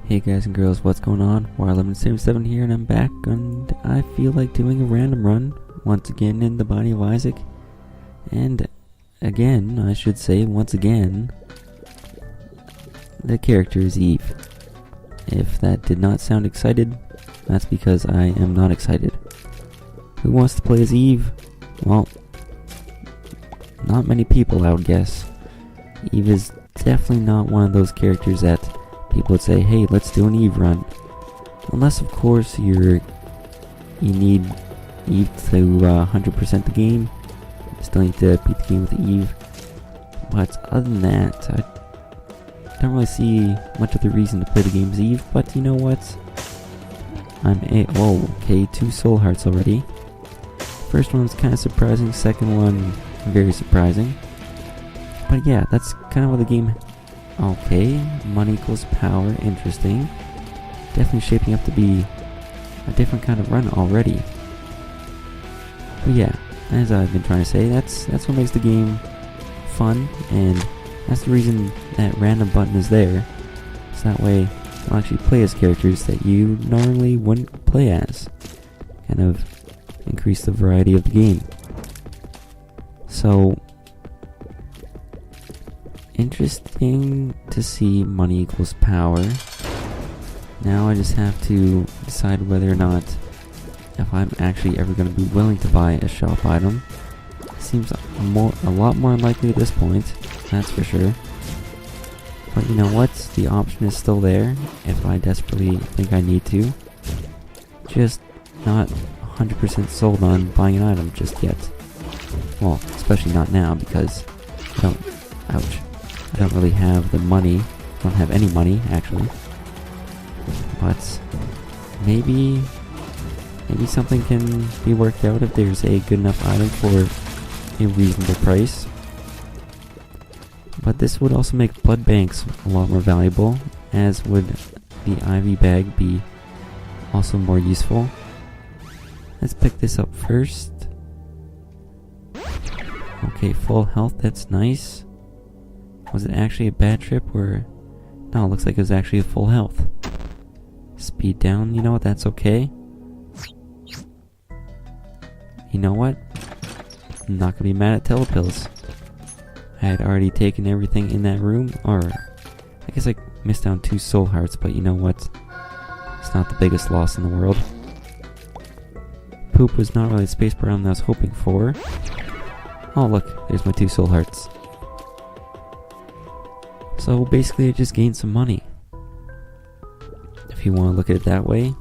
Hey guys and girls, what's going on? Waterlemon77 here, and I'm back, and I feel like doing a random run once again in the body of Isaac. And again, I should say once again, the character is Eve. If that did not sound excited, that's because I am not excited. Who wants to play as Eve? Well, not many people, I would guess. Eve is definitely not one of those characters that people would say, hey, let's do an Eve run. Unless, of course, you need Eve to 100% the game. You still need to beat the game with Eve. But other than that, I don't really see much of the reason to play the game as Eve. But you know what? Okay, 2 soul hearts already. First one's kind of surprising, second one very surprising. But yeah, that's kind of what the game... Okay, money equals power, interesting. Definitely shaping up to be a different kind of run already. But yeah, as I've been trying to say, that's what makes the game fun, and that's the reason that random button is there. So that way you'll actually play as characters that you normally wouldn't play as. Kind of increase the variety of the game. So, interesting to see money equals power. Now I just have to decide whether or not if I'm actually ever going to be willing to buy a shop item. Seems a lot more unlikely at this point, that's for sure. But you know what? The option is still there if I desperately think I need to. Just not 100% sold on buying an item just yet. Well, especially not now because I don't really have the money. Don't have any money, actually. But maybe something can be worked out if there's a good enough item for a reasonable price. But this would also make blood banks a lot more valuable, as would the Ivy bag be also more useful. Let's pick this up first. Okay, full health, that's nice. Was it actually a bad trip, or... No, it looks like it was actually a full health. Speed down, you know what, that's okay. You know what? I'm not gonna be mad at telepills. I had already taken everything in that room, or... I guess I missed out on 2 soul hearts, but you know what? It's not the biggest loss in the world. Poop was not really the space problem that I was hoping for. Oh look, there's my 2 soul hearts. So basically I just gained some money, if you want to look at it that way.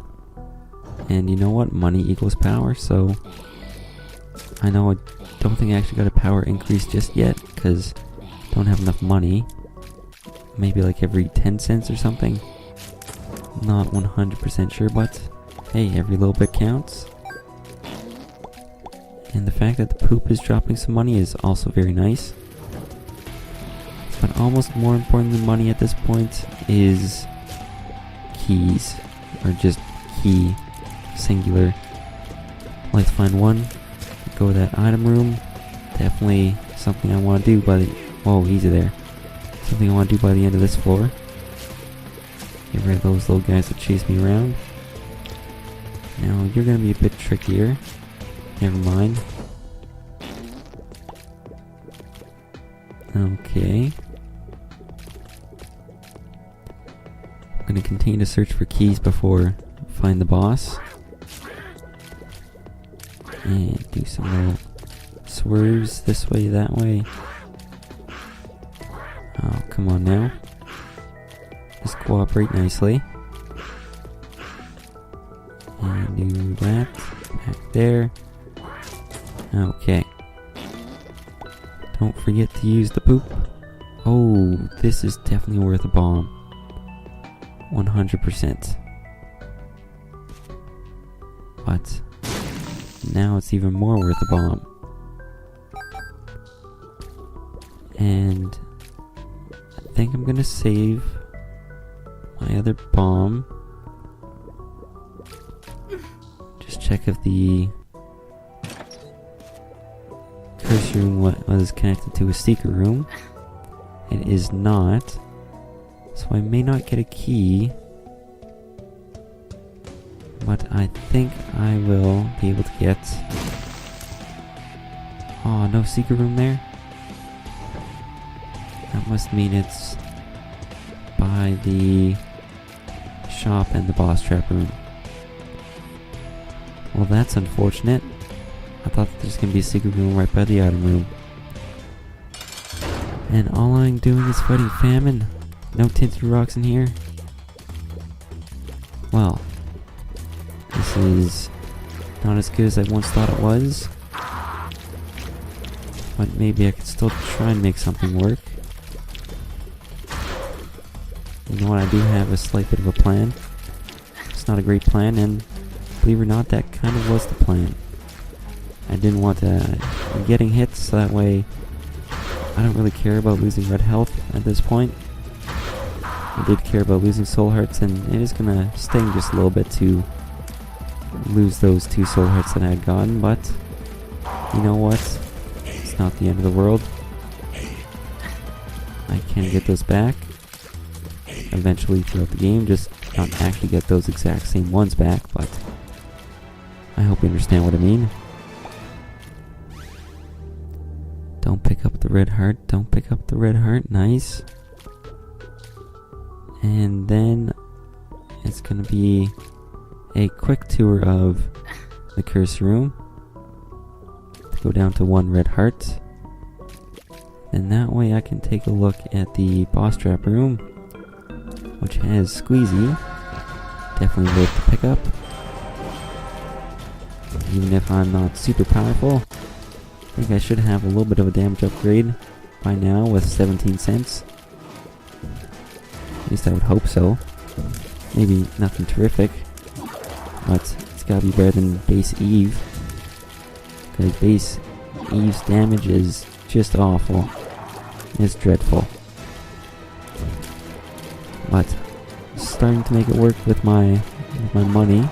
And you know what, money equals power, so I know I don't think I actually got a power increase just yet, because I don't have enough money. Maybe like every 10 cents or something. Not 100% sure, but hey, every little bit counts. And the fact that the poop is dropping some money is also very nice. But almost more important than money at this point is keys, or just key, singular. Let's find one, go to that item room. Definitely something I want to do by the... Whoa, easy there. Something I want to do by the end of this floor. Get rid of those little guys that chase me around. Now, you're going to be a bit trickier. Never mind. Okay. I'm going to continue to search for keys before I find the boss. And do some little swerves this way, that way. Oh, come on now. Just cooperate nicely. And do that. Back there. Okay. Don't forget to use the poop. Oh, this is definitely worth a bomb. 100%. But now it's even more worth a bomb. And I think I'm gonna save my other bomb. Just check if the cursor room was connected to a secret room. It is not. So I may not get a key But I think I will be able to get... Oh, no secret room there? That must mean it's by the shop and the boss trap room. Well, that's unfortunate. I thought there's gonna be a secret room right by the item room. And all I'm doing is fighting famine. No tinted rocks in here. Well, this is not as good as I once thought it was. But maybe I could still try and make something work. You know what, I do have a slight bit of a plan. It's not a great plan, and believe it or not, that kind of was the plan. I didn't want to getting hits, so that way I don't really care about losing red health at this point. I did care about losing soul hearts, and it is gonna sting just a little bit to lose those 2 soul hearts that I had gotten, but you know what? It's not the end of the world. I can get those back eventually throughout the game, just not actually get those exact same ones back, but I hope you understand what I mean. Don't pick up the red heart, don't pick up the red heart, nice. And then it's gonna be a quick tour of the curse room. Go down to 1 red heart. And that way I can take a look at the boss trap room, which has Squeezy. Definitely worth the pickup. Even if I'm not super powerful, I think I should have a little bit of a damage upgrade by now with 17 cents. At least I would hope so. Maybe nothing terrific, but it's gotta be better than base Eve. Because base Eve's damage is just awful. It's dreadful. But starting to make it work with my money.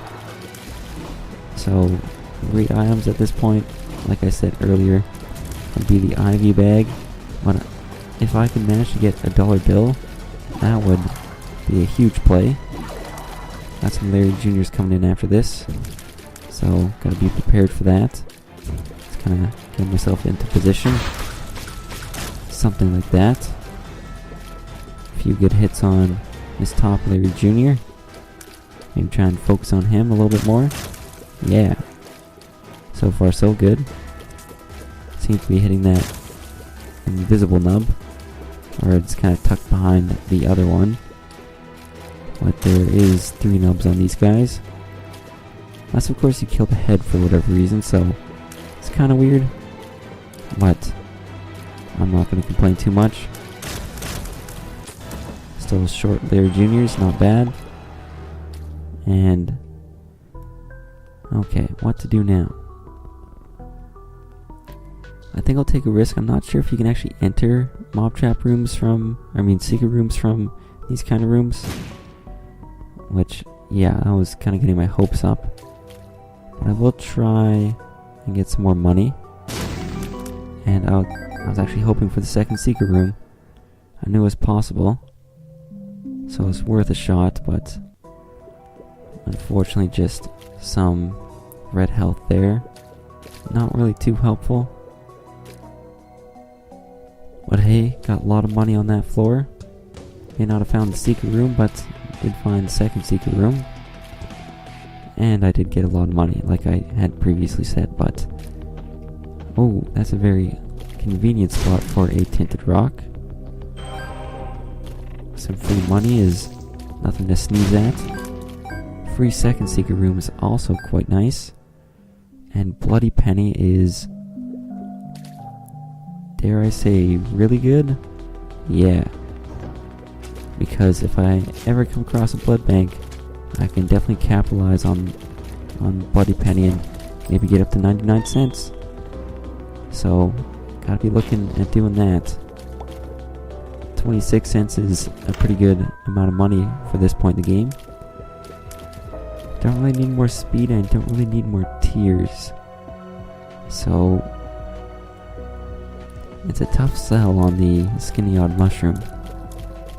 So great items at this point, like I said earlier, would be the Ivy bag. But if I could manage to get a $1 bill, that would be a huge play. Got some Larry Jr.'s coming in after this, so gotta be prepared for that. Just kind of get myself into position. Something like that. A few good hits on this top Larry Jr. Maybe try and focus on him a little bit more. Yeah. So far so good. Seems to be hitting that invisible nub. Or it's kind of tucked behind the other one. But there is 3 nubs on these guys. Unless of course you kill the head for whatever reason, so it's kind of weird. But I'm not going to complain too much. Still short Larry Jr.'s, not bad. And okay, what to do now? I think I'll take a risk. I'm not sure if you can actually enter mob trap rooms secret rooms from these kind of rooms. Which, yeah, I was kind of getting my hopes up. But I will try and get some more money. And I was actually hoping for the second secret room. I knew it was possible. So it's worth a shot, but unfortunately just some red health there. Not really too helpful. But hey, got a lot of money on that floor. May not have found the secret room, but did find the second secret room. And I did get a lot of money, like I had previously said, but oh, that's a very convenient spot for a tinted rock. Some free money is nothing to sneeze at. Free second secret room is also quite nice. And Bloody Penny is, dare I say, really good? Yeah. Because if I ever come across a blood bank, I can definitely capitalize on Bloody Penny and maybe get up to 99 cents. So, gotta be looking at doing that. 26 cents is a pretty good amount of money for this point in the game. Don't really need more speed and don't really need more tears. So, it's a tough sell on the Skinny Odd Mushroom.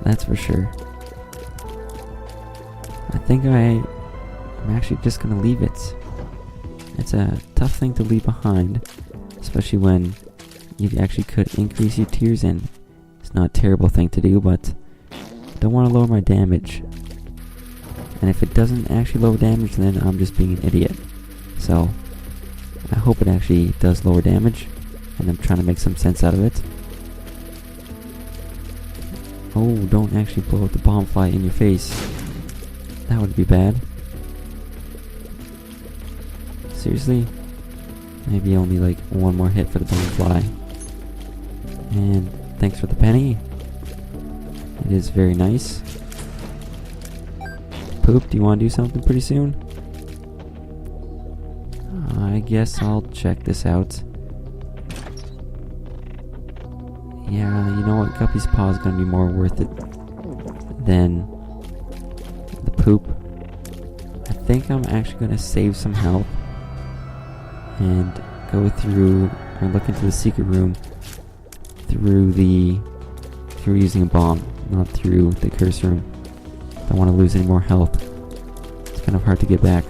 That's for sure. I think I I'm actually just gonna leave it. It's a tough thing to leave behind, especially when you actually could increase your tiers, and it's not a terrible thing to do, but I don't want to lower my damage. And if it doesn't actually lower damage, then I'm just being an idiot. So, I hope it actually does lower damage, and I'm trying to make some sense out of it. Oh, don't actually blow up the bomb fly in your face. That would be bad. Seriously? Maybe only like one more hit for the bomb fly. And thanks for the penny. It is very nice. Poop, do you want to do something pretty soon? I guess I'll check this out. Yeah, you know what? Guppy's Paw is going to be more worth it than the poop. I think I'm actually going to save some health and go through or look into the secret room through using a bomb, not through the curse room. Don't want to lose any more health. It's kind of hard to get back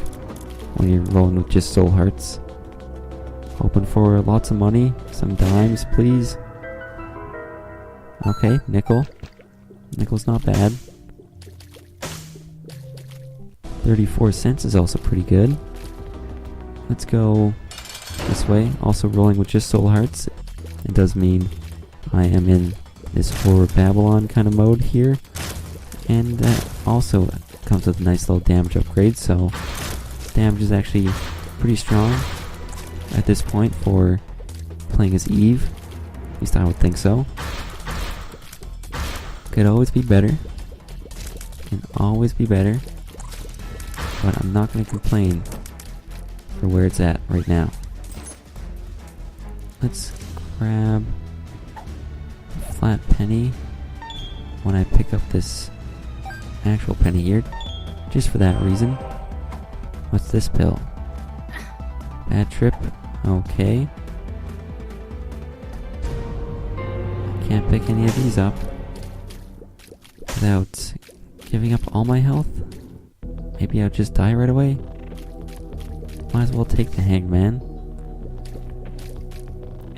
when you're rolling with just soul hearts. Hoping for lots of money, some dimes, please. Okay, nickel. Nickel's not bad. 34 cents is also pretty good. Let's go this way. Also rolling with just soul hearts. It does mean I am in this horror Babylon kind of mode here. And that also comes with a nice little damage upgrade, so damage is actually pretty strong at this point for playing as Eve. At least I would think so. Could always be better. Can always be better. But I'm not going to complain for where it's at right now. Let's grab a flat penny when I pick up this actual penny here. Just for that reason. What's this pill? Bad trip. Okay. I can't pick any of these up without giving up all my health. Maybe I'll just die right away. Might as well take the hangman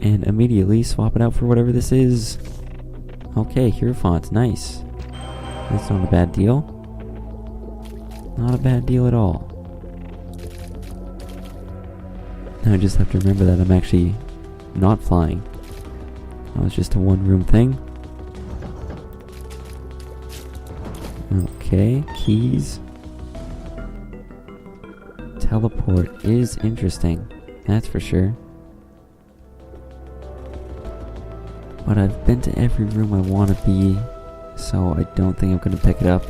and immediately swap it out for whatever this is. Okay, Hierophant, nice. That's not a bad deal. Not a bad deal at all. Now I just have to remember that I'm actually not flying. That was just a one-room thing. Okay, keys. Teleport is interesting, that's for sure. But I've been to every room I want to be, so I don't think I'm going to pick it up.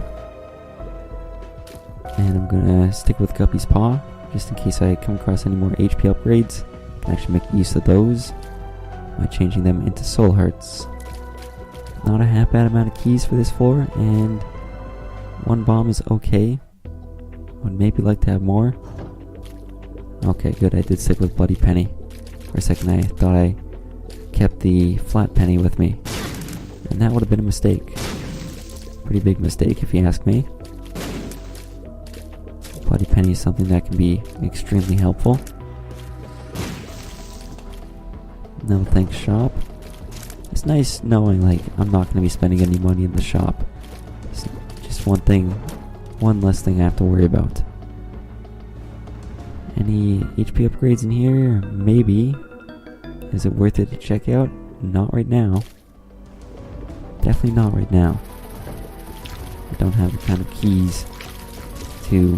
And I'm going to stick with Guppy's Paw, just in case I come across any more HP upgrades. I can actually make use of those by changing them into soul hearts. Not a half bad amount of keys for this floor, and one bomb is okay. Would maybe like to have more. Okay, good, I did stick with Bloody Penny. For a second I thought I kept the flat penny with me, and that would have been a mistake. Pretty big mistake if you ask me. Bloody Penny is something that can be extremely helpful. No thanks shop. It's nice knowing like I'm not going to be spending any money in the shop. It's just one less thing I have to worry about. Any HP upgrades in here? Maybe. Is it worth it to check out? Not right now. Definitely not right now. I don't have the kind of keys to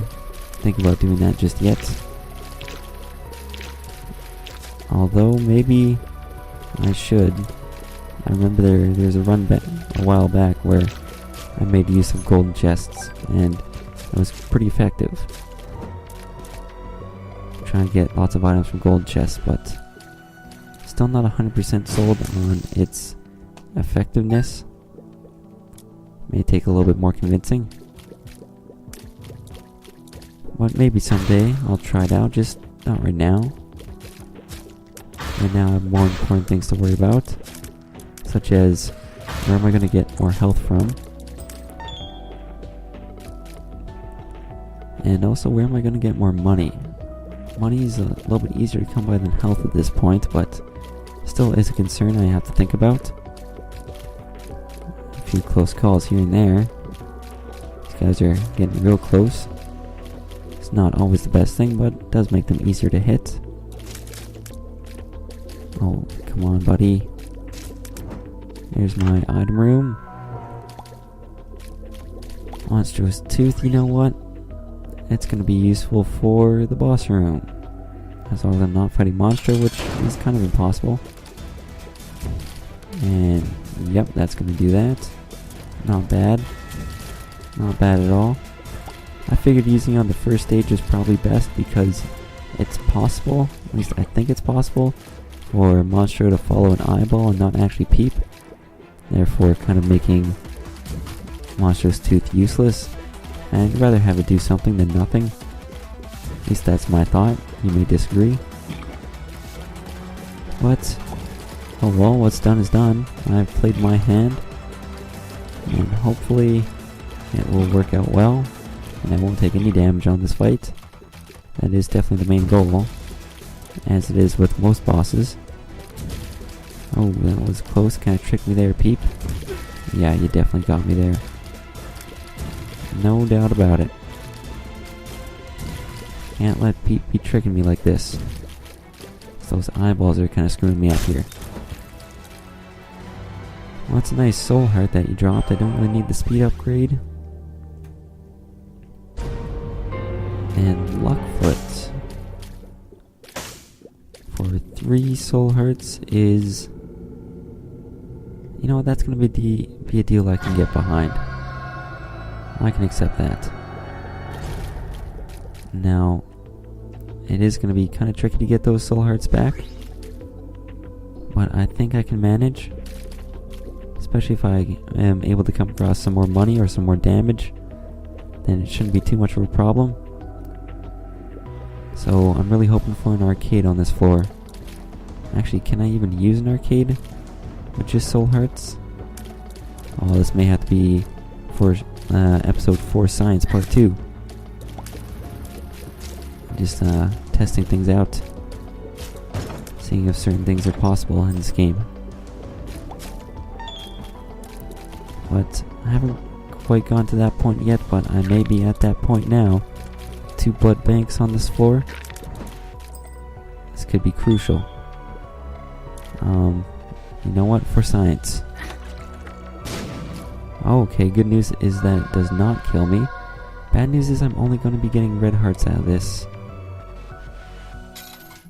think about doing that just yet. Although maybe I should. I remember there's a run back a while back where I made use of golden chests, and it was pretty effective. Trying to get lots of items from golden chests, but still not 100% sold on its effectiveness. May take a little bit more convincing. But maybe someday I'll try it out, just not right now. Right now I have more important things to worry about, such as where am I going to get more health from? And also, where am I going to get more money? Money is a little bit easier to come by than health at this point, but still is a concern I have to think about. A few close calls here and there. These guys are getting real close. It's not always the best thing, but it does make them easier to hit. Oh, come on, buddy. Here's my item room. Monstrous tooth, you know what? It's going to be useful for the boss room. As long as I'm not fighting monster, which is kind of impossible. And, yep, that's going to do that. Not bad. Not bad at all. I figured using on the first stage is probably best because it's possible, at least I think it's possible, for Monstro to follow an eyeball and not actually peep. Therefore, kind of making Monstro's tooth useless. And I'd rather have it do something than nothing. At least that's my thought. You may disagree. But, oh well, what's done is done. I've played my hand. And hopefully it will work out well. And I won't take any damage on this fight. That is definitely the main goal. As it is with most bosses. Oh, that was close. Kind of tricked me there, Peep. Yeah, you definitely got me there. No doubt about it. Can't let Peep be tricking me like this. Those eyeballs are kind of screwing me up here. Well, that's a nice soul heart that you dropped. I don't really need the speed upgrade. And Luckfoot for 3 soul hearts is... You know what, that's going to be a deal I can get behind. I can accept that. Now, it is going to be kind of tricky to get those soul hearts back. But I think I can manage. Especially if I am able to come across some more money or some more damage. Then it shouldn't be too much of a problem. So I'm really hoping for an arcade on this floor. Actually, can I even use an arcade with just soul hearts? Oh, this may have to be for episode 4 Science Part 2. Just testing things out. Seeing if certain things are possible in this game. But I haven't quite gone to that point yet, but I may be at that point now. 2 blood banks on this floor. This could be crucial. You know what? For science. Okay, good news is that it does not kill me. Bad news is I'm only going to be getting red hearts out of this.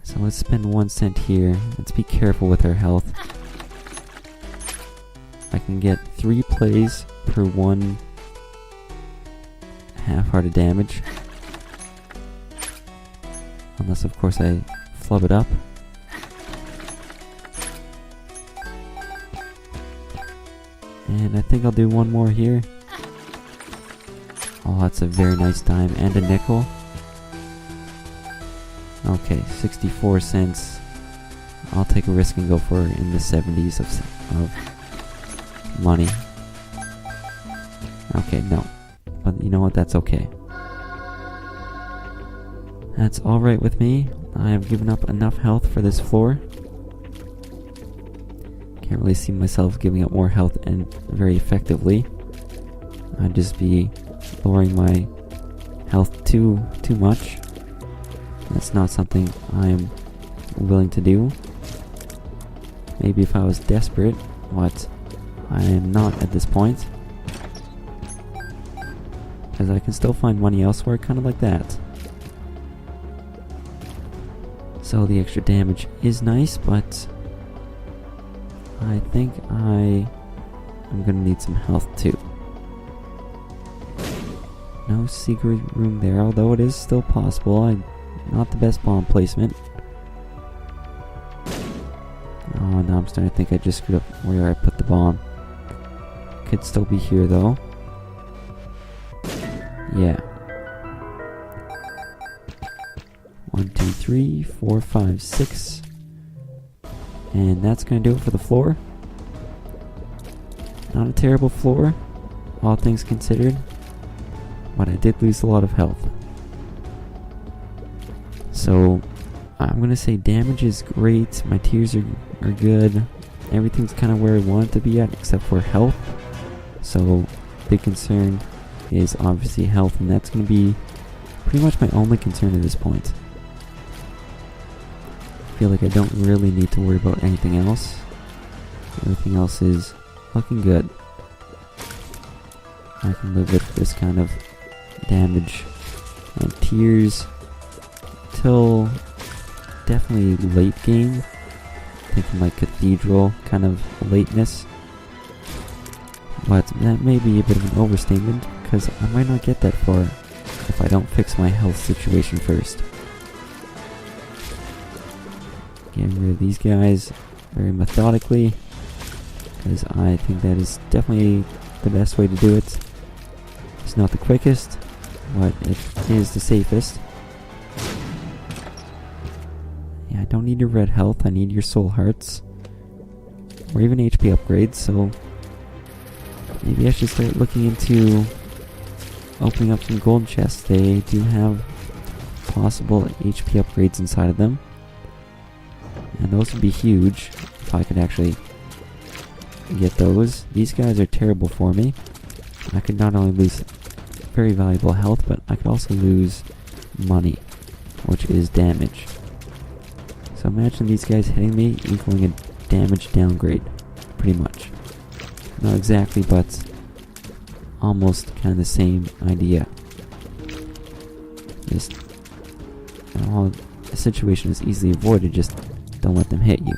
So let's spend 1 cent here. Let's be careful with our health. I can get 3 plays per 1 half-hearted damage. Unless, of course, I flub it up. And I think I'll do 1 more here. Oh, that's a very nice dime and a nickel. Okay, 64 cents. I'll take a risk and go for in the 70s of money. Okay, no. But you know what? That's okay. That's alright with me. I have given up enough health for this floor. Can't really see myself giving up more health and very effectively. I'd just be lowering my health too much. That's not something I'm willing to do. Maybe if I was desperate, but I am not at this point. Because I can still find money elsewhere, kind of like that. So the extra damage is nice, but I think I'm gonna need some health too. No secret room there, although it is still possible. Not the best bomb placement. Oh, now I'm starting to think I just screwed up where I put the bomb. Could still be here though. Yeah. 1, 2, 3, 4, 5, 6. And that's gonna do it for the floor. Not a terrible floor, all things considered. But I did lose a lot of health. So I'm gonna say damage is great, my tiers are good, everything's kind of where I want it to be at except for health. So big concern is obviously health, and that's gonna be pretty much my only concern at this point. I feel like I don't really need to worry about anything else. Everything else is looking good. I can live with this kind of damage and tiers till definitely late game. Thinking like Cathedral kind of lateness. But that may be a bit of an overstatement because I might not get that far if I don't fix my health situation first. Getting rid of these guys very methodically, because I think that is definitely the best way to do it. It's not the quickest, but it is the safest. Yeah, I don't need your red health, I need your soul hearts. Or even HP upgrades, so maybe I should start looking into opening up some gold chests. They do have possible HP upgrades inside of them. And those would be huge if I could actually get those. These guys are terrible for me. I could not only lose very valuable health, but I could also lose money, which is damage. So imagine these guys hitting me equaling a damage downgrade, pretty much. Not exactly, but almost kind of the same idea. Just, the situation is easily avoided, just don't let them hit you.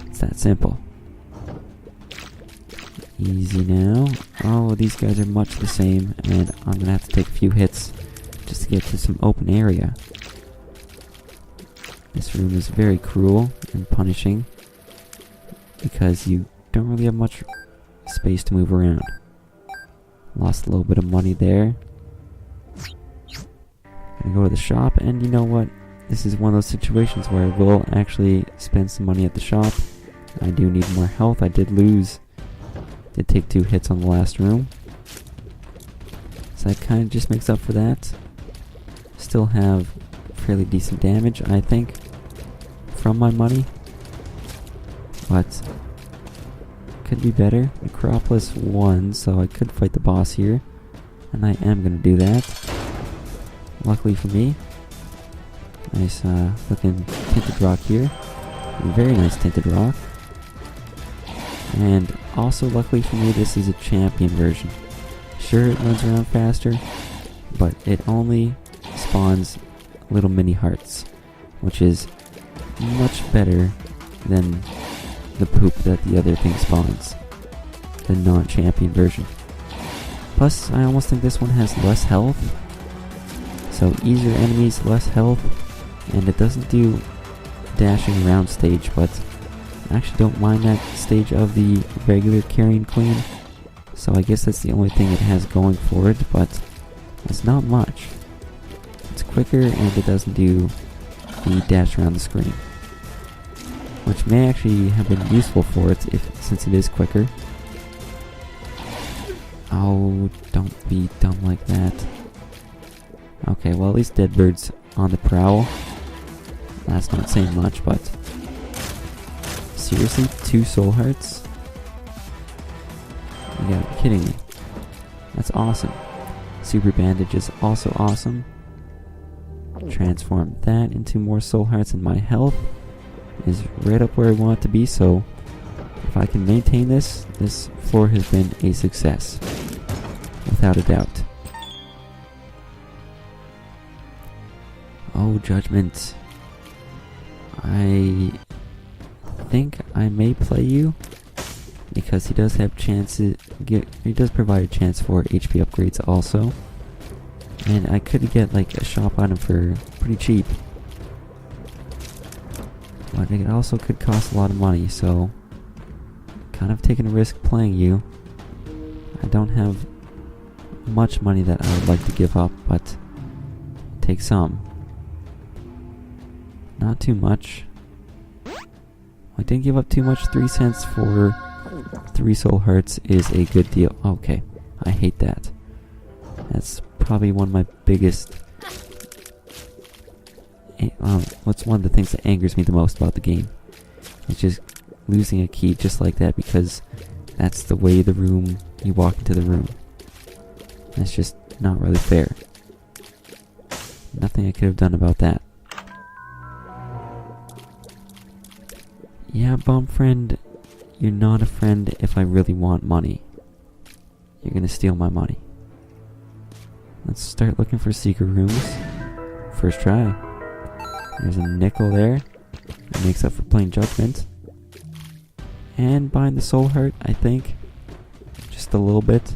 It's that simple. Easy now. Oh, these guys are much the same, and I'm gonna have to take a few hits just to get to some open area. This room is very cruel and punishing because you don't really have much space to move around. Lost a little bit of money there. Gonna go to the shop, and you know what? This is one of those situations where I will actually spend some money at the shop. I do need more health. I did take 2 hits on the last room. So that kind of just makes up for that. Still have fairly decent damage, I think, from my money. But could be better. Necropolis won, so I could fight the boss here. And I am going to do that. Luckily for me. Nice looking tinted rock here. Very nice tinted rock. And also luckily for me, this is a champion version. Sure, it runs around faster, but it only spawns little mini hearts, which is much better than the poop that the other thing spawns, the non-champion version. Plus, I almost think this one has less health, so easier enemies, less health, and it doesn't do dashing around stage, but I actually don't mind that stage of the regular Carrion Queen, so I guess that's the only thing it has going for it, but it's not much. It's quicker and it doesn't do the dash around the screen, which may actually have been useful for it since it is quicker. Oh, don't be dumb like that. Okay, well at least Deadbird's on the prowl. That's not saying much, but seriously, 2 soul hearts? You gotta be kidding me. That's awesome. Super bandage is also awesome. Transform that into more soul hearts, and my health is right up where I want it to be, so if I can maintain this floor has been a success. Without a doubt. Oh, Judgment. I think I may play you because he does have chances. He does provide a chance for HP upgrades also, and I could get like a shop item for pretty cheap, but it also could cost a lot of money. So, kind of taking a risk playing you. I don't have much money that I would like to give up, but take some. Not too much. I didn't give up too much. 3 cents for 3 soul hearts is a good deal. Okay, I hate that. That's probably one of my biggest what's one of the things that angers me the most about the game. It's just losing a key just like that, because that's the way you walk into the room. That's just not really fair. Nothing I could have done about that. Yeah, bomb friend, you're not a friend if I really want money. You're gonna steal my money. Let's start looking for secret rooms. First try. There's a nickel there. That makes up for plain judgment. And buying the soul heart, I think. Just a little bit.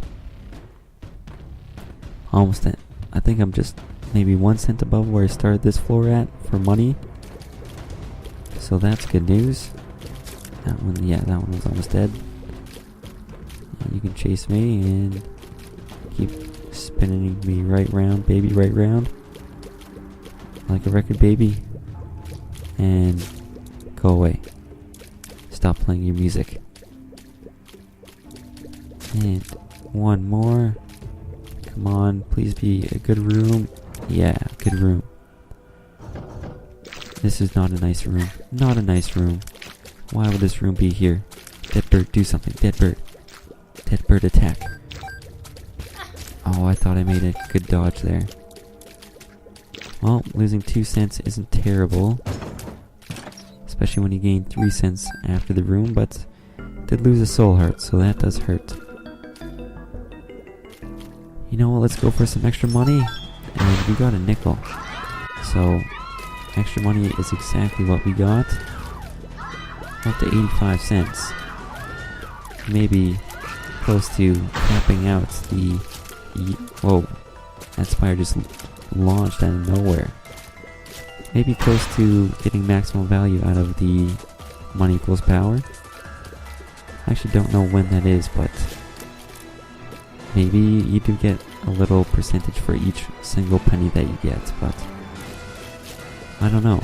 Almost at. I think I'm just maybe 1 cent above where I started this floor at for money. So that's good news. That one was almost dead. You can chase me and keep spinning me right round, baby, right round. Like a record, baby. And go away. Stop playing your music. And one more. Come on, please be a good room. Yeah, good room. This is not a nice room. Not a nice room. Why would this room be here? Dead bird, do something. Dead bird. Dead bird attack. Oh, I thought I made a good dodge there. Well, losing 2 cents isn't terrible. Especially when you gain 3 cents after the room, but did lose a soul heart, so that does hurt. You know what, let's go for some extra money. And we got a nickel. So, extra money is exactly what we got. Up to 85 cents. Maybe close to capping out the... Whoa. That spire just launched out of nowhere. Maybe close to getting maximum value out of the money equals power. I actually don't know when that is, but... maybe you do get a little percentage for each single penny that you get, but... I don't know.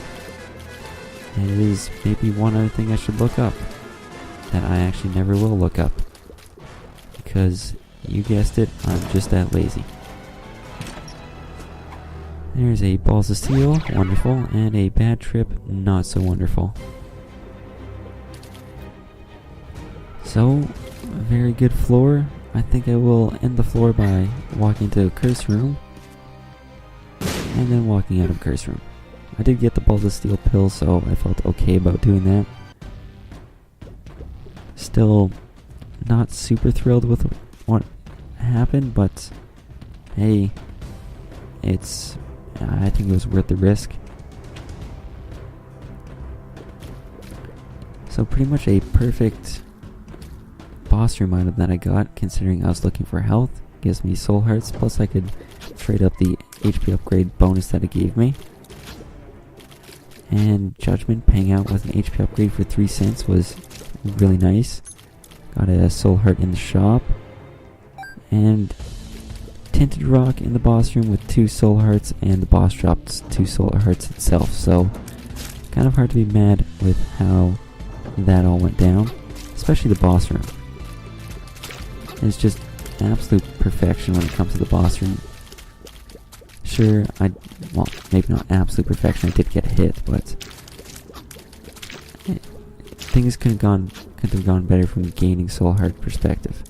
It is maybe one other thing I should look up. That I actually never will look up. Because, you guessed it, I'm just that lazy. There's a balls of steel, wonderful, and a bad trip, not so wonderful. So, a very good floor. I think I will end the floor by walking to a curse room. And then walking out of curse room. I did get the balls of steel pill, so I felt okay about doing that. Still not super thrilled with what happened, but hey, I think it was worth the risk. So pretty much a perfect boss room item that I got, considering I was looking for health. Gives me soul hearts, plus I could trade up the HP upgrade bonus that it gave me. And Judgment, paying out with an HP upgrade for 3 cents was really nice. Got a soul heart in the shop. And Tinted Rock in the boss room with 2 soul hearts, and the boss dropped 2 soul hearts itself. So, kind of hard to be mad with how that all went down. Especially the boss room. It's just absolute perfection when it comes to the boss room. Sure, well, maybe not absolute perfection, I did get hit, but things could have gone better from a gaining soul heart perspective.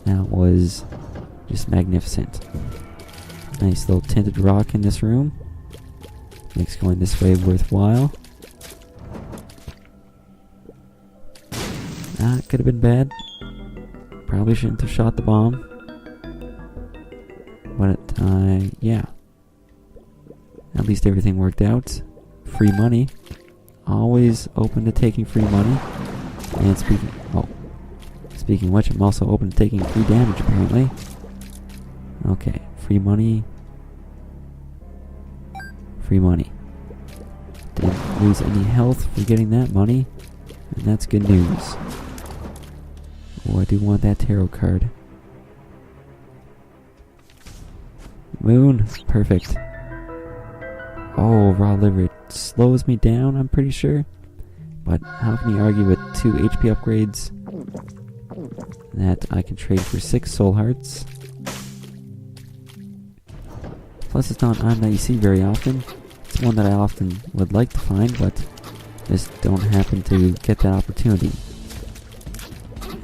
That was just magnificent. Nice little tinted rock in this room. Makes going this way worthwhile. That could have been bad. Probably shouldn't have shot the bomb. But, yeah. At least everything worked out. Free money. Always open to taking free money. And speaking of which, I'm also open to taking free damage, apparently. Okay, free money. Free money. Didn't lose any health for getting that money. And that's good news. Oh, I do want that tarot card. Moon, perfect. Oh, raw liver, it slows me down, I'm pretty sure. But how can you argue with 2 HP upgrades that I can trade for 6 soul hearts? Plus, it's not an item that you see very often. It's one that I often would like to find, but just don't happen to get that opportunity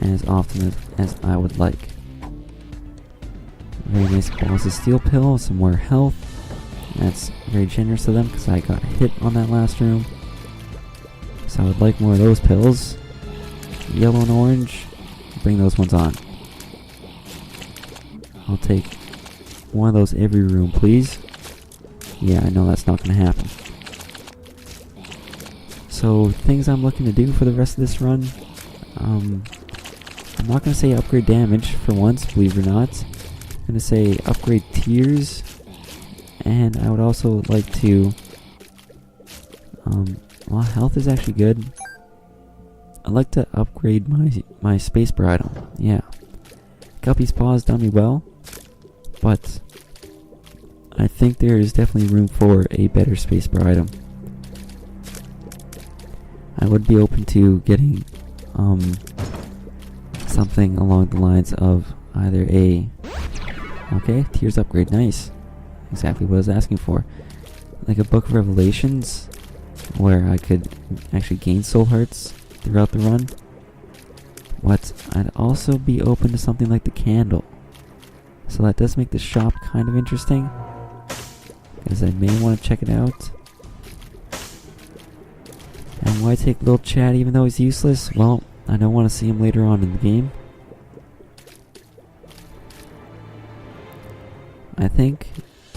as often as I would like. Very nice balls of steel pill, some more health. That's very generous of them because I got hit on that last room. So I would like more of those pills. Yellow and orange, bring those ones on. I'll take one of those every room, please. Yeah, I know that's not going to happen. So, things I'm looking to do for the rest of this run. I'm not going to say upgrade damage for once, believe it or not. I'm going to say upgrade tiers. And I would also like to... well, health is actually good. I'd like to upgrade my spacebar item. Yeah. Guppy's Paw has done me well. But I think there is definitely room for a better spacebar item. I would be open to getting something along the lines of either a... Okay, tiers upgrade, nice. Exactly what I was asking for. Like a Book of Revelations, where I could actually gain soul hearts throughout the run. But I'd also be open to something like the candle. So that does make the shop kind of interesting, because I may want to check it out. And why take little Chad even though he's useless? Well, I don't want to see him later on in the game. I think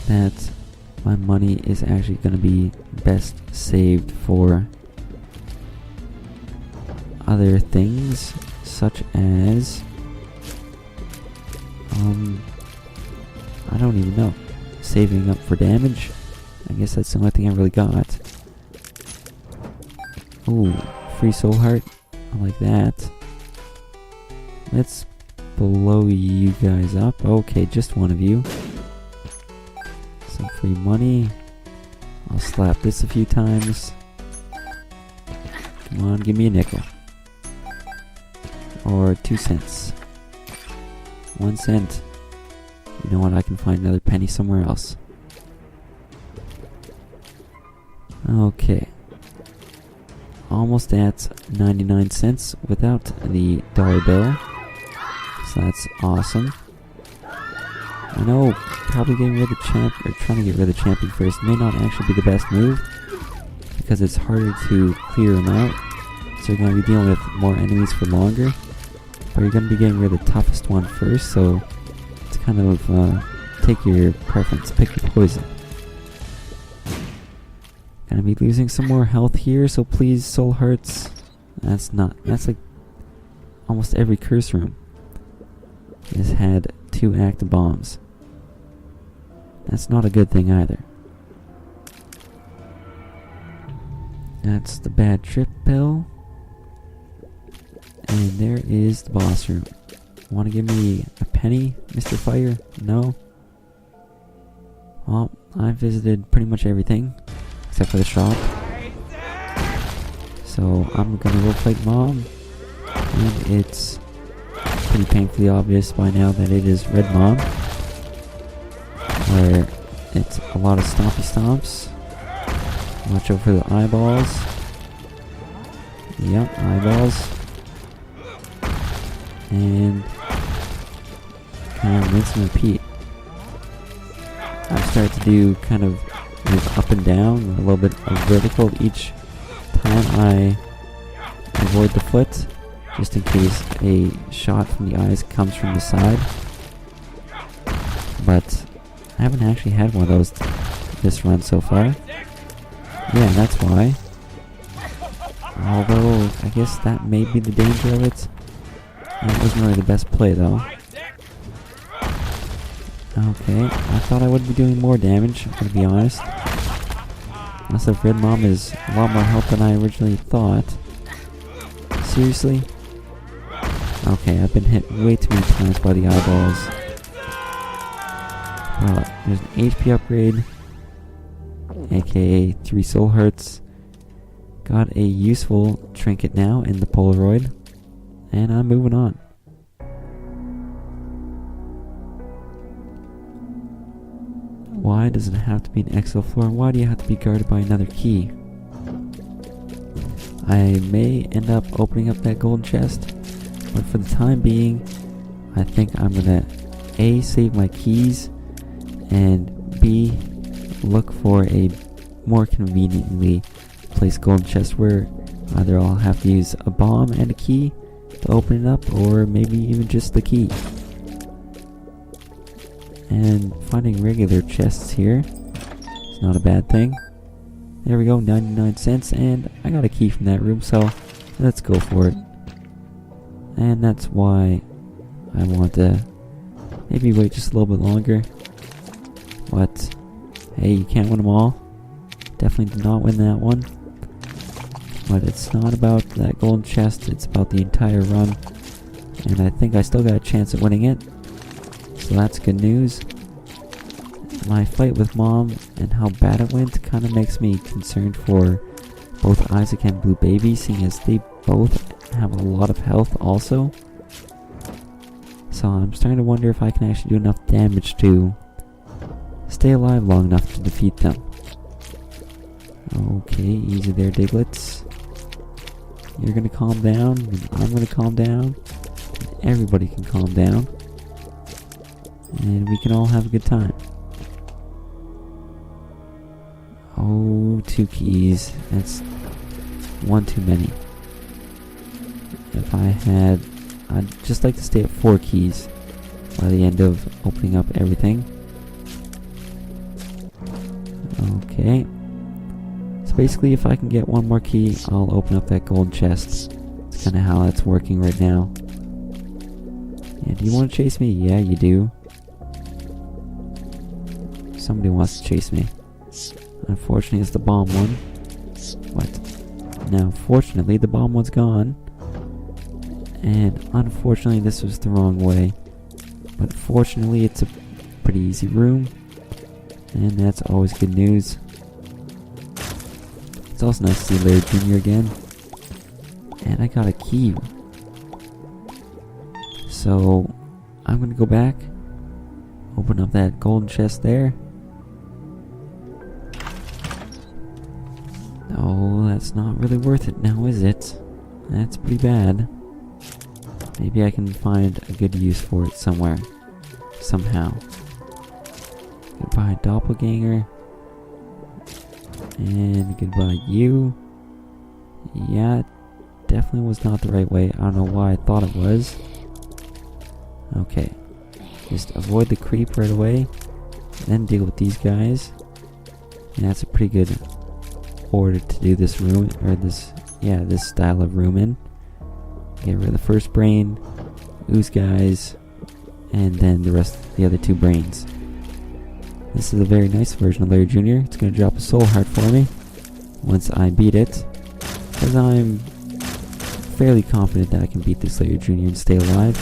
that my money is actually going to be best saved for other things, such as... I don't even know. Saving up for damage? I guess that's the only thing I really got. Ooh, free soul heart. I like that. Let's blow you guys up. Okay, just one of you. Some free money. I'll slap this a few times. Come on, give me a nickel. Or 2 cents. 1 cent. You know what, I can find another penny somewhere else. Okay. Almost at 99 cents without the dollar bill. So that's awesome. I know probably getting rid of the champ, or trying to get rid of the champion first, may not actually be the best move, because it's harder to clear them out. So you're going to be dealing with more enemies for longer. But you're going to be getting rid of the toughest one first, so it's kind of take your preference, pick your poison. Gonna be losing some more health here, so please, soul hearts. That's like almost every curse room has had 2 active bombs. That's not a good thing either. That's the bad trip pill. And there is the boss room. Want to give me a penny, Mr. Fire? No? Well, I've visited pretty much everything, except for the shop. So I'm gonna go fight Mom. And it's pretty painfully obvious by now that it is Red Mom, where it's a lot of stompy stomps. Watch out for the eyeballs. Yep, eyeballs. And kind of rinse and repeat. I've started to do kind of move up and down, a little bit of vertical each time I avoid the foot, just in case a shot from the eyes comes from the side. But I haven't actually had one of those this run so far. Yeah, that's why. Although, I guess that may be the danger of it. It wasn't really the best play though. Okay, I thought I would be doing more damage, I'm gonna be honest. Unless if Red Mom is a lot more help than I originally thought. Seriously? Okay, I've been hit way too many times by the eyeballs. Well, there's an HP upgrade, aka 3 soul hearts. Got a useful trinket now in the Polaroid. And I'm moving on. Why Why does it have to be an exo floor? Why do you have to be guarded by another key? I may end up opening up that golden chest, but for the time being, I think I'm gonna A, save my keys, and B, look for a more conveniently placed golden chest where either I'll have to use a bomb and a key to open it up, or maybe even just the key. And finding regular chests here is not a bad thing. There we go, 99 cents, and I got a key from that room, so let's go for it. And that's why I want to maybe wait just a little bit longer. But hey, you can't win them all. Definitely did not win that one. But it's not about that golden chest, it's about the entire run. And I think I still got a chance at winning it. So that's good news. My fight with Mom and how bad it went kind of makes me concerned for both Isaac and Blue Baby, seeing as they both have a lot of health also. So I'm starting to wonder if I can actually do enough damage to stay alive long enough to defeat them. Okay, easy there, Diglets. You're gonna calm down, and I'm gonna calm down, and everybody can calm down, and we can all have a good time. Oh, 2 keys. That's one too many. If I had... I'd just like to stay at 4 keys by the end of opening up everything. Okay. So basically, if I can get one more key, I'll open up that golden chest. That's kind of how that's working right now. Yeah, do you want to chase me? Yeah, you do. Somebody wants to chase me. Unfortunately, it's the bomb one. What? Now, fortunately, the bomb one's gone. And unfortunately, this was the wrong way. But fortunately, it's a pretty easy room. And that's always good news. It's also nice to see Larry Jr. again. And I got a key. So, I'm going to go back. Open up that golden chest there. Oh, that's not really worth it now, is it? That's pretty bad. Maybe I can find a good use for it somewhere. Somehow. Goodbye, Doppelganger. And goodbye, you. Yeah, definitely was not the right way. I don't know why I thought it was. Okay. Just avoid the creep right away. Then deal with these guys. And that's a pretty good order to do this room, or this style of room in. Get rid of the first brain, ooze guys, and then the rest of the other 2 brains. This is a very nice version of Larry Jr. It's going to drop a soul heart for me once I beat it, because I'm fairly confident that I can beat this Larry Jr. and stay alive.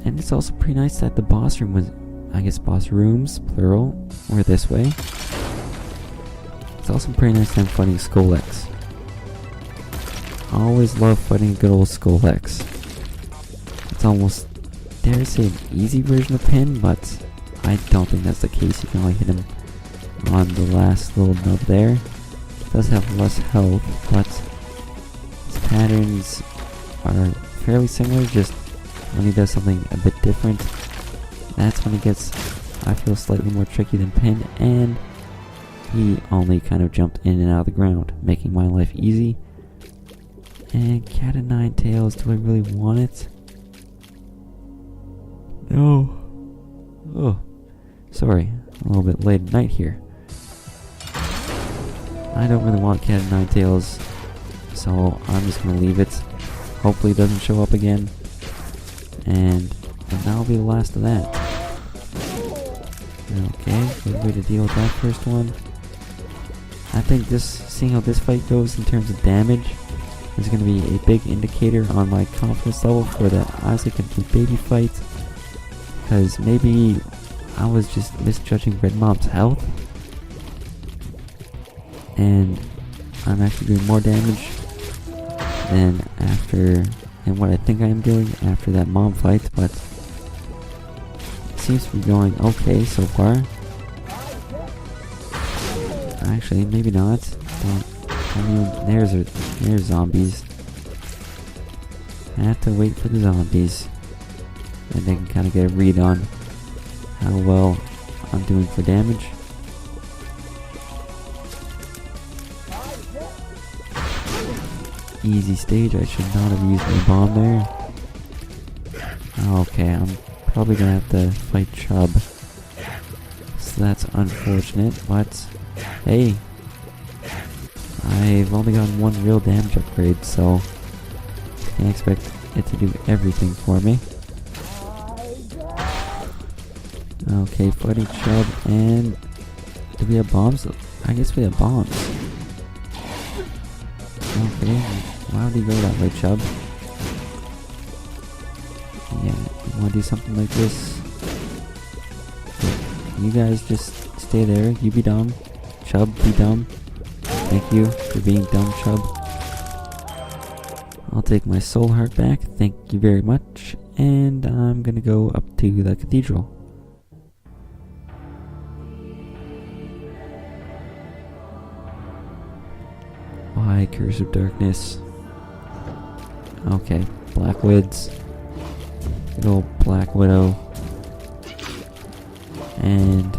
And it's also pretty nice that the boss room was, I guess boss rooms, plural, were this way. It's also pretty nice that I'm fighting Skull-X. I always love fighting a good old Skull-X. It's almost, dare I say, an easy version of Pin, but I don't think that's the case. You can only hit him on the last little nub there. It does have less health, but his patterns are fairly similar, just when he does something a bit different, that's when it gets, I feel, slightly more tricky than Pin, and he only kind of jumped in and out of the ground, making my life easy. And Cat of Nine Tails, do I really want it? No. Oh, sorry, a little bit late at night here. I don't really want Cat of Nine Tails, so I'm just gonna leave it. Hopefully it doesn't show up again. And that'll be the last of that. Okay, good way to deal with that first one. I think seeing how this fight goes in terms of damage, is going to be a big indicator on my confidence level for the Isaac and Blue Baby fight. Because maybe I was just misjudging Red Mom's health, and I'm actually doing more damage than what I think I am doing after that Mom fight. But seems to be going okay so far. Actually, maybe not. I mean, there's zombies. I have to wait for the zombies. And they can kind of get a read on how well I'm doing for damage. Easy stage, I should not have used my bomb there. Okay, I'm probably gonna have to fight Chubb. So that's unfortunate, but hey, I've only gotten one real damage upgrade, so can't expect it to do everything for me. Okay, fighting Chubb, and do we have bombs? I guess we have bombs. Okay, why would he go that way, Chubb? Yeah, you wanna do something like this? You guys just stay there, you be dumb. Chubb, be dumb. Thank you for being dumb, Chubb. I'll take my soul heart back, thank you very much, and I'm gonna go up to the cathedral. Why, Curse of Darkness? Okay, Blackwoods. Good old Black Widow. And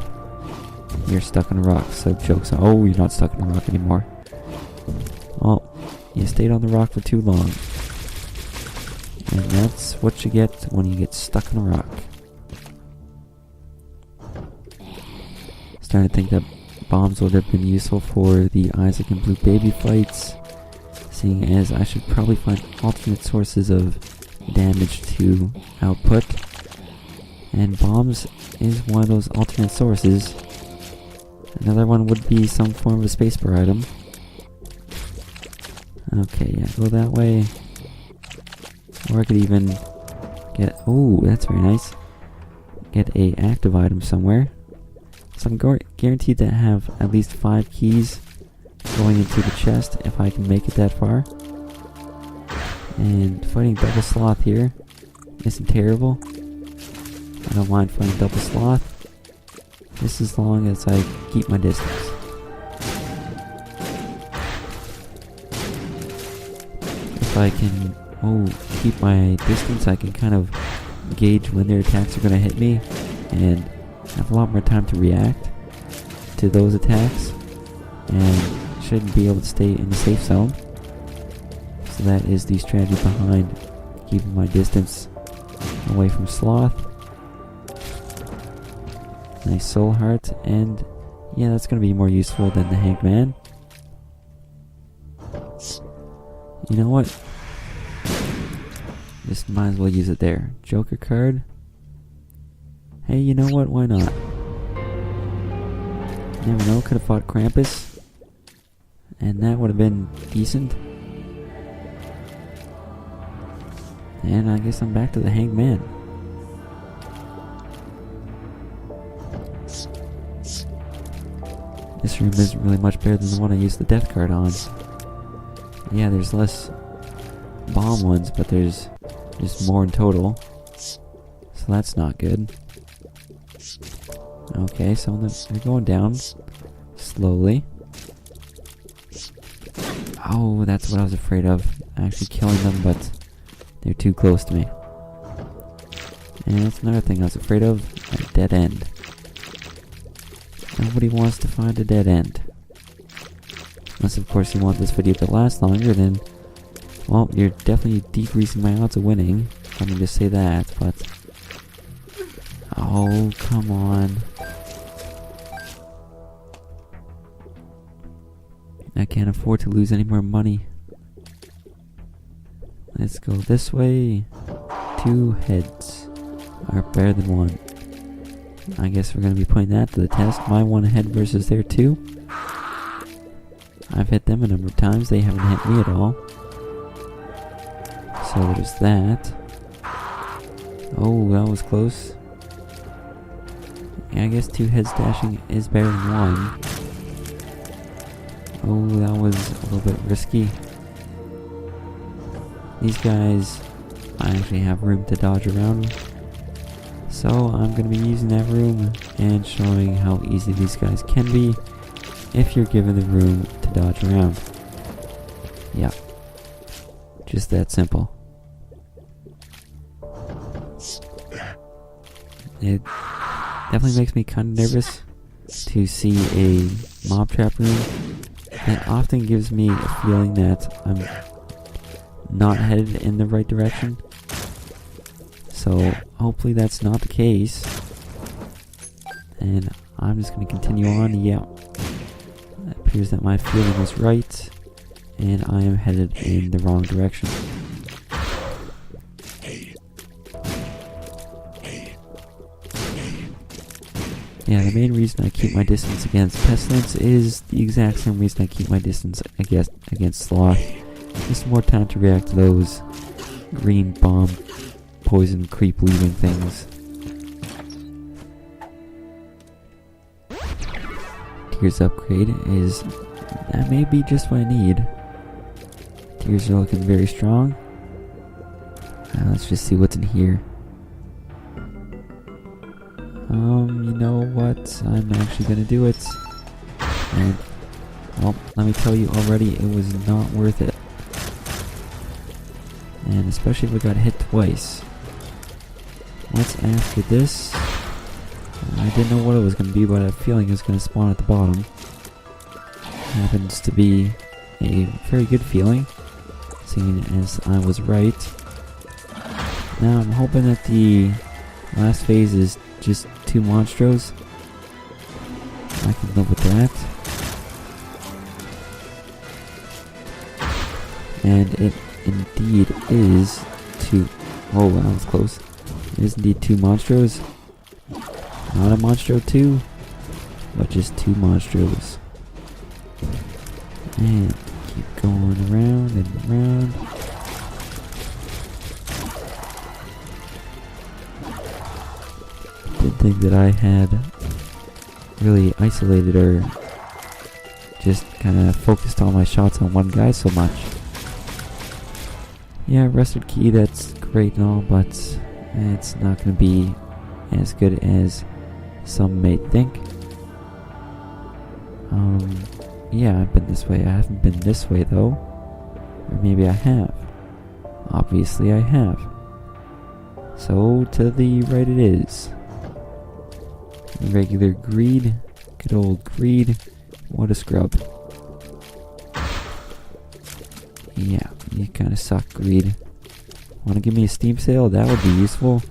you're stuck on a rock, so joke's on. Oh, you're not stuck on a rock anymore. Oh, you stayed on the rock for too long. And that's what you get when you get stuck on a rock. Starting to think that bombs would have been useful for the Isaac and Blue Baby fights, seeing as I should probably find alternate sources of damage to output, and bombs is one of those alternate sources. Another one would be some form of a spacebar item. Okay, yeah, go that way. Or I could even get, oh, that's very nice, get a active item somewhere. So I'm guaranteed to have at least 5 keys going into the chest if I can make it that far. And fighting double sloth here isn't terrible. I don't mind fighting double sloth, just as long as I keep my distance. If I can keep my distance, I can kind of gauge when their attacks are going to hit me and have a lot more time to react to those attacks, and shouldn't be able to stay in the safe zone. So that is the strategy behind keeping my distance away from Sloth. Nice soul heart, and yeah, that's going to be more useful than the Hanged Man. You know what? Just might as well use it there. Joker card. Hey, you know what? Why not? Never know, could have fought Krampus, and that would have been decent. And I guess I'm back to the Hanged Man. This room isn't really much better than the one I used the death card on. Yeah, there's less bomb ones, but there's just more in total. So that's not good. Okay, so they're going down slowly. Oh, that's what I was afraid of. Actually killing them, but they're too close to me. And that's another thing I was afraid of, a dead end. Nobody wants to find a dead end. Unless, of course, you want this video to last longer, then, well, you're definitely decreasing my odds of winning. Let me just say that, but... Oh, come on. I can't afford to lose any more money. Let's go this way. 2 heads are better than 1. I guess we're going to be putting that to the test. My 1 head versus their 2. I've hit them a number of times. They haven't hit me at all. So there's that. Oh, that was close. Yeah, I guess 2 heads dashing is better than 1. Oh, that was a little bit risky. These guys, I actually have room to dodge around. So So I'm going to be using that room and showing how easy these guys can be if you're given the room to dodge around. Yeah, just that simple. It definitely makes me kind of nervous to see a mob trap room. That often gives me a feeling that I'm not headed in the right direction. So hopefully that's not the case. And I'm just going to continue on. Yeah, it appears that my feeling was right, and I am headed in the wrong direction. Yeah, the main reason I keep my distance against Pestilence is the exact same reason I keep my distance against Sloth. Just more time to react to those green bomb, poison, creep leaving things. Tears upgrade is... that may be just what I need. Tears are looking very strong. Let's just see what's in here. You know what? I'm actually gonna do it. And, well, let me tell you already, it was not worth it. And especially if I got hit twice. What's after this? I didn't know what it was gonna be, but I had a feeling it was gonna spawn at the bottom. Happens to be a very good feeling, seeing as I was right. Now I'm hoping that the last phase is just 2 monstros. I can live with that. And it indeed is 2. Oh, that was close. It is indeed 2 monstros. Not a monstro 2, but just 2 monstros. And keep going around and around. Didn't think that I had really isolated or just kind of focused all my shots on one guy so much. Yeah, rusted key, that's great and all, but it's not going to be as good as some may think. Yeah, I've been this way. I haven't been this way though. Or maybe I have. Obviously I have. So to the right it is. Regular greed. Good old greed. What a scrub. Yeah, you kinda suck, greed. Wanna give me a Steam sale? That would be useful.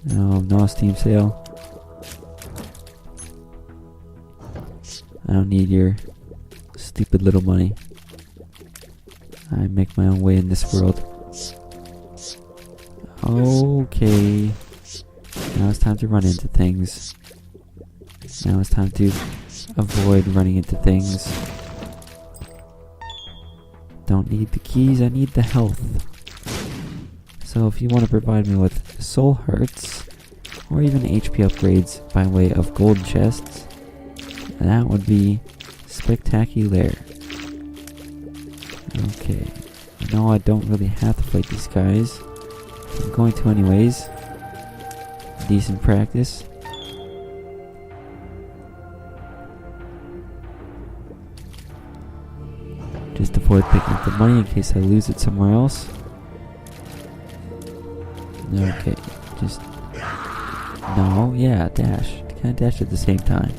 No, no Steam sale. I don't need your stupid little money. I make my own way in this world. Okay. Now it's time to run into things. Now it's time to avoid running into things. Don't need the keys, I need the health. So if you want to provide me with soul hearts, or even HP upgrades by way of gold chests, that would be spectacular. Okay. No, I don't really have to fight these guys. I'm going to anyways. Decent practice. Just avoid picking up the money in case I lose it somewhere else. Okay, just... no, yeah, dash. Can't dash at the same time.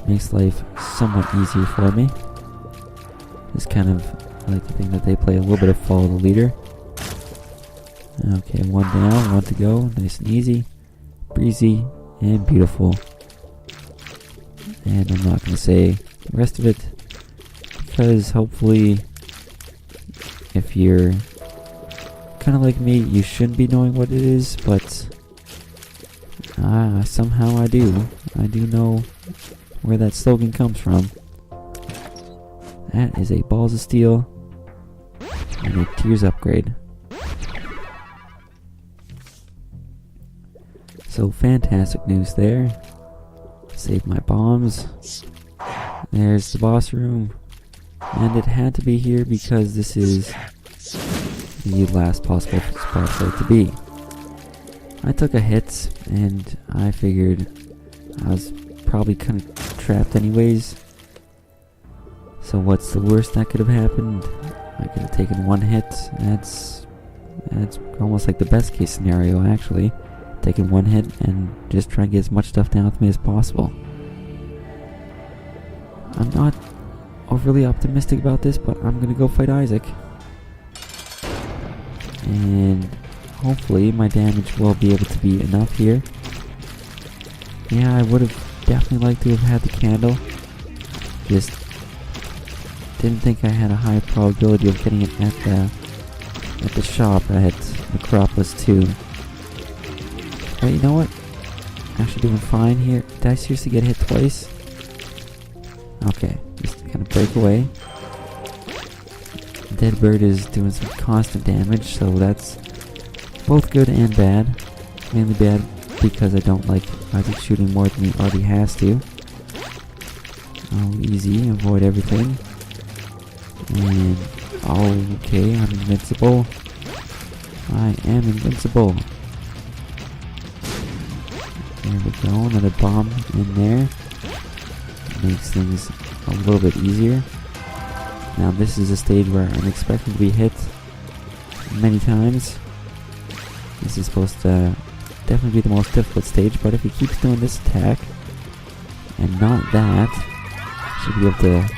Makes life somewhat easier for me. Just kind of like to think that they play a little bit of follow the leader. Okay, 1 down, 1 to go. Nice and easy. Breezy and beautiful. And I'm not going to say the rest of it, because hopefully if you're kind of like me, you shouldn't be knowing what it is, but somehow I do. I do know where that slogan comes from. That is a Balls of Steel and a Tears upgrade. So fantastic news there. Saved my bombs. There's the boss room. And it had to be here because this is the last possible spot for it to be. I took a hit, and I figured I was probably kind of trapped anyways. So what's the worst that could have happened? I could have taken one hit. That's almost like the best case scenario, actually. Taking one hit and just try and get as much stuff down with me as possible. I'm not overly optimistic about this, but I'm gonna go fight Isaac. And hopefully my damage will be able to be enough here. Yeah, I would have definitely liked to have had the candle. Just didn't think I had a high probability of getting it at the shop at Necropolis 2. But you know what? Actually doing fine here. Did I seriously get hit twice? Okay, just kind of break away. Dead bird is doing some constant damage, so that's both good and bad. Mainly bad because I don't like Isaac shooting more than he already has to. Oh, easy, avoid everything. And, okay, I'm invincible. I am invincible. There we go, another bomb in there. Makes things a little bit easier. Now this is a stage where I'm expecting to be hit many times. This is supposed to definitely be the most difficult stage, but if he keeps doing this attack and not that, should be able to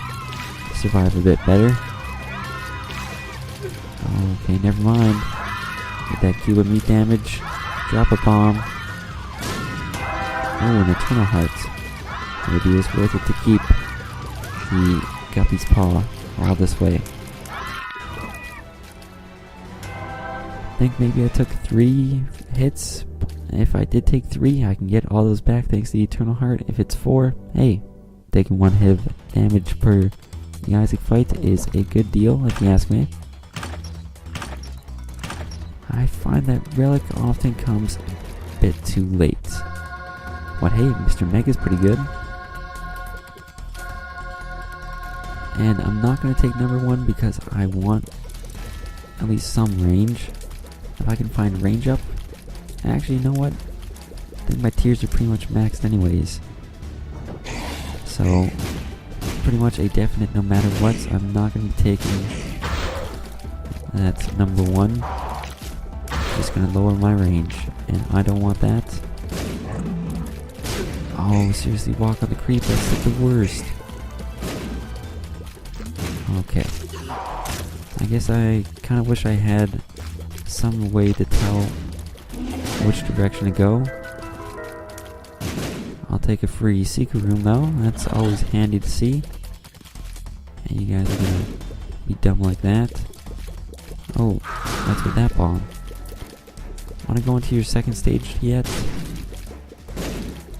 survive a bit better. Okay, never mind. Get that cube of meat damage. Drop a bomb. Oh, an eternal heart. Maybe it's worth it to keep the Guppy's paw all this way. I think maybe I took 3 hits. If I did take 3, I can get all those back thanks to the Eternal Heart. If it's 4, hey, taking 1 hit of damage per the Isaac fight is a good deal, if you ask me. I find that Relic often comes a bit too late. But hey, Mr. Mega's pretty good. And I'm not going to take number 1 because I want at least some range. If I can find range up. Actually, you know what? I think my tiers are pretty much maxed anyways. So, pretty much a definite no matter what. I'm not going to be taking that number 1. Just going to lower my range. And I don't want that. Oh, seriously, walk on the creep. That's like the worst. Okay. I guess I kind of wish I had some way to tell which direction to go. I'll take a free secret room though. That's always handy to see. And you guys are gonna be dumb like that. Oh, that's with that bomb. Wanna go into your second stage yet?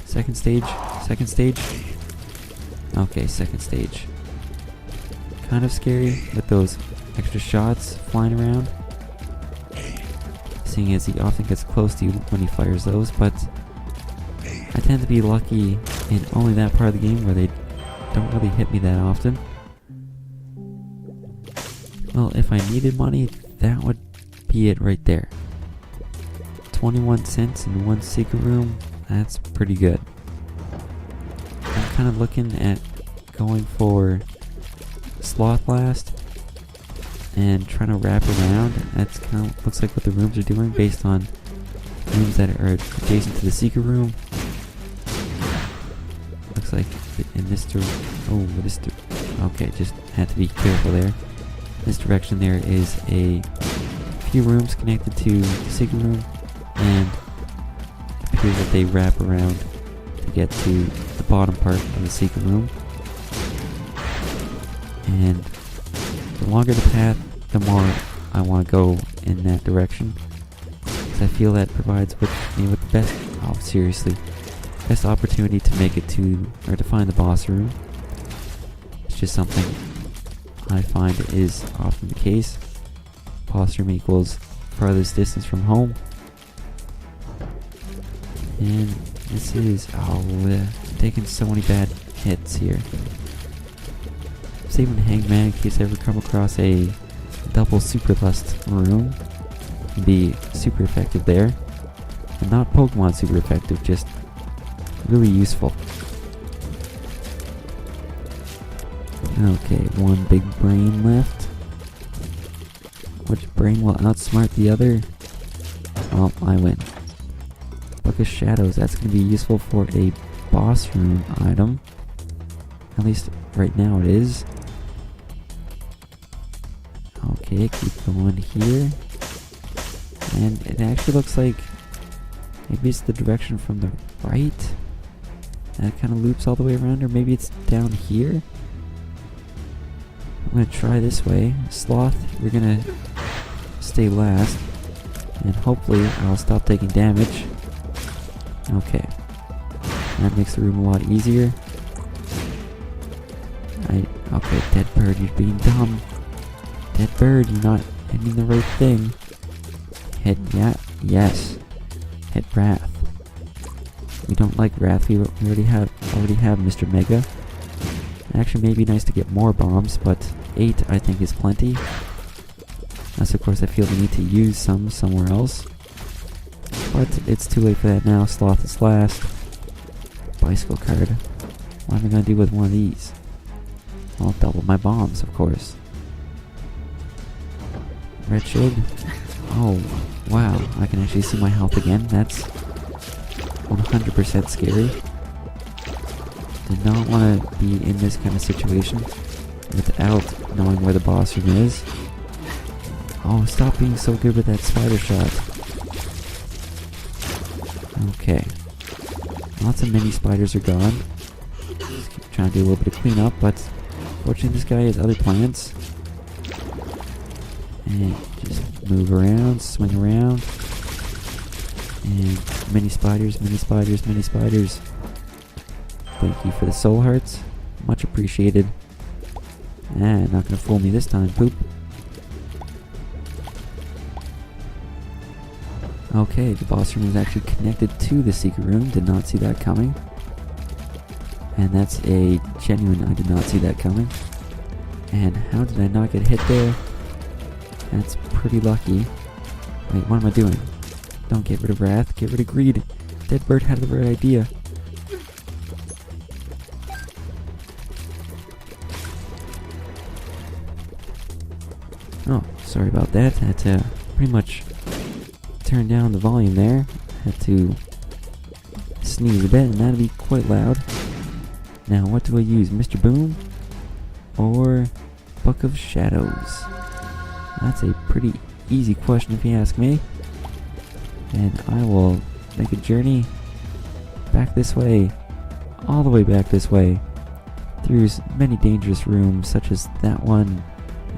Second stage? Second stage? Okay, second stage. Kind of scary with those extra shots flying around. Seeing as he often gets close to you when he fires those, but I tend to be lucky in only that part of the game where they don't really hit me that often. Well, if I needed money, that would be it right there. 21 cents in 1 secret room, that's pretty good. I'm kind of looking at going for Sloth Blast and trying to wrap around. That's kind of looks like what the rooms are doing based on rooms that are adjacent to the secret room. Looks like in this okay, just had to be careful there. This direction there is a few rooms connected to the secret room, and it appears that they wrap around to get to the bottom part of the secret room. And the longer the path, the more I want to go in that direction. Because I feel that provides me with the best opportunity to make it to, or to find the boss room. It's just something I find is often the case. Boss room equals farthest distance from home. And this is, taking so many bad hits here. Saving Hangman in case I ever come across a double super lust room. Can be super effective there. And not Pokemon super effective, just really useful. Okay, one big brain left. Which brain will outsmart the other? Well, I win. Book of Shadows, that's going to be useful for a boss room item. At least right now it is. Okay, keep going here. And it actually looks like maybe it's the direction from the right. And it kind of loops all the way around, or maybe it's down here. I'm going to try this way. Sloth, you're going to stay last. And hopefully I'll stop taking damage. Okay. That makes the room a lot easier. Okay, Dead Bird, you're being dumb. Dead Bird, you're not hitting the right thing. Hit, yeah, yes. Hit Wrath. We don't like Wrath, we already have Mr. Mega. Actually, may be nice to get more bombs, but 8 I think is plenty. Unless, of course, I feel the need to use some somewhere else. But it's too late for that now. Sloth is last. Bicycle card. What am I going to do with one of these? I'll double my bombs, of course. Red shield. Oh, wow. I can actually see my health again. That's 100% scary. Did not want to be in this kind of situation without knowing where the boss room is. Oh, stop being so good with that spider shot. Okay. Lots of mini spiders are gone. Just keep trying to do a little bit of cleanup, but fortunately this guy has other plans. And just move around, swing around. And mini spiders, mini spiders, mini spiders. Thank you for the soul hearts. Much appreciated. And not gonna fool me this time, poop. Okay, the boss room is actually connected to the secret room. Did not see that coming. And that's a genuine I did not see that coming. And how did I not get hit there? That's pretty lucky. Wait, what am I doing? Don't get rid of Wrath, get rid of Greed. Dead Bird had the right idea. Oh, sorry about that. Had to pretty much turn down the volume there. Had to sneeze a bit, and that'd be quite loud. Now, what do I use? Mr. Boom? Or Book of Shadows? That's a pretty easy question if you ask me. And I will make a journey back this way. All the way back this way. Through many dangerous rooms, such as that one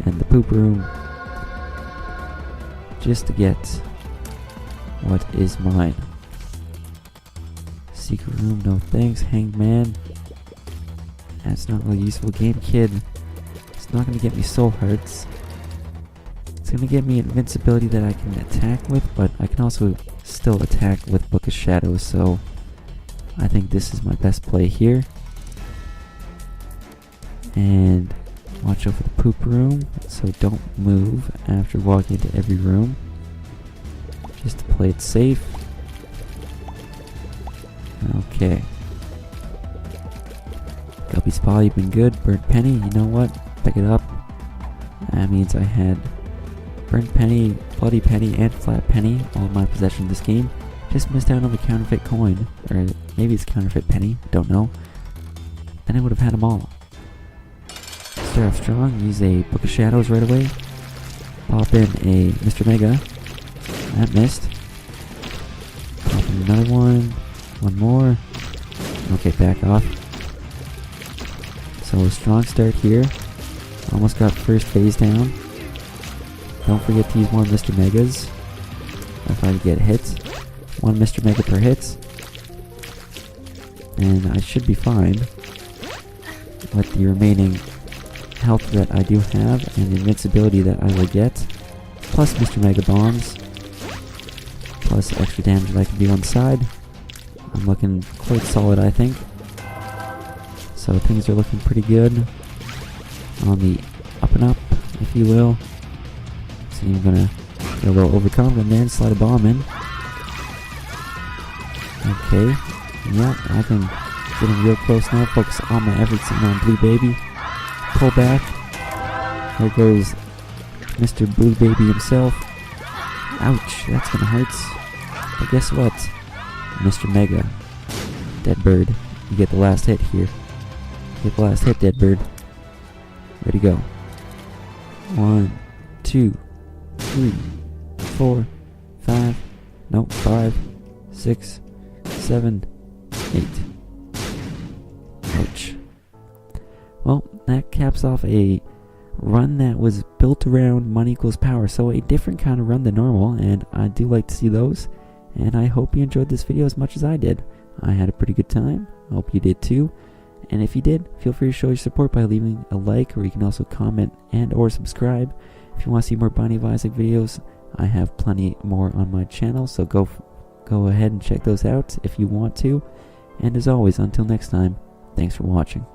and the poop room. Just to get what is mine. Secret room, no thanks. Hanged Man. That's not really useful. Game Kid. It's not going to get me soul hearts. It's going to get me invincibility that I can attack with, but I can also still attack with Book of Shadows, so I think this is my best play here. And watch out for the poop room, so don't move after walking into every room. Just to play it safe. Okay. Guppy Spa, you've been good. Burnt Penny, you know what? Pick it up. That means I had Burnt Penny, Bloody Penny, and Flat Penny all in my possession this game. Just missed out on the counterfeit coin. Or maybe it's counterfeit penny, don't know. Then I would have had them all. Start off strong, use a Book of Shadows right away. Pop in a Mr. Mega. That missed. Pop in another one. One more. Okay, back off. So a strong start here. Almost got first phase down. Don't forget to use more Mr. Megas if I get hit. One Mr. Mega per hit. And I should be fine with the remaining health that I do have and the invincibility that I will get. Plus Mr. Mega Bombs. Plus extra damage that I can do on the side. I'm looking quite solid, I think. So things are looking pretty good on the up and up, if you will. So I'm gonna get a little overconfident there and slide a bomb in. Okay. Yep, I can get him real close now. Focus all my efforts in on Blue Baby. Pull back. There goes Mr. Blue Baby himself. Ouch, that's gonna hurt. But guess what? Mr. Mega. Dead Bird. You get the last hit here. Get the last hit, Dead Bird. Ready to go. 1, 2, 3, 4, 5. Nope, 5, 6, 7, 8. Ouch. Well, that caps off a run that was built around money equals power, so a different kind of run than normal, and I do like to see those, and I hope you enjoyed this video as much as I did. I had a pretty good time. I hope you did too, and if you did, feel free to show your support by leaving a like, or you can also comment and or subscribe. If you want to see more Binding of Isaac videos, I have plenty more on my channel, so go ahead and check those out if you want to, and as always, until next time, thanks for watching.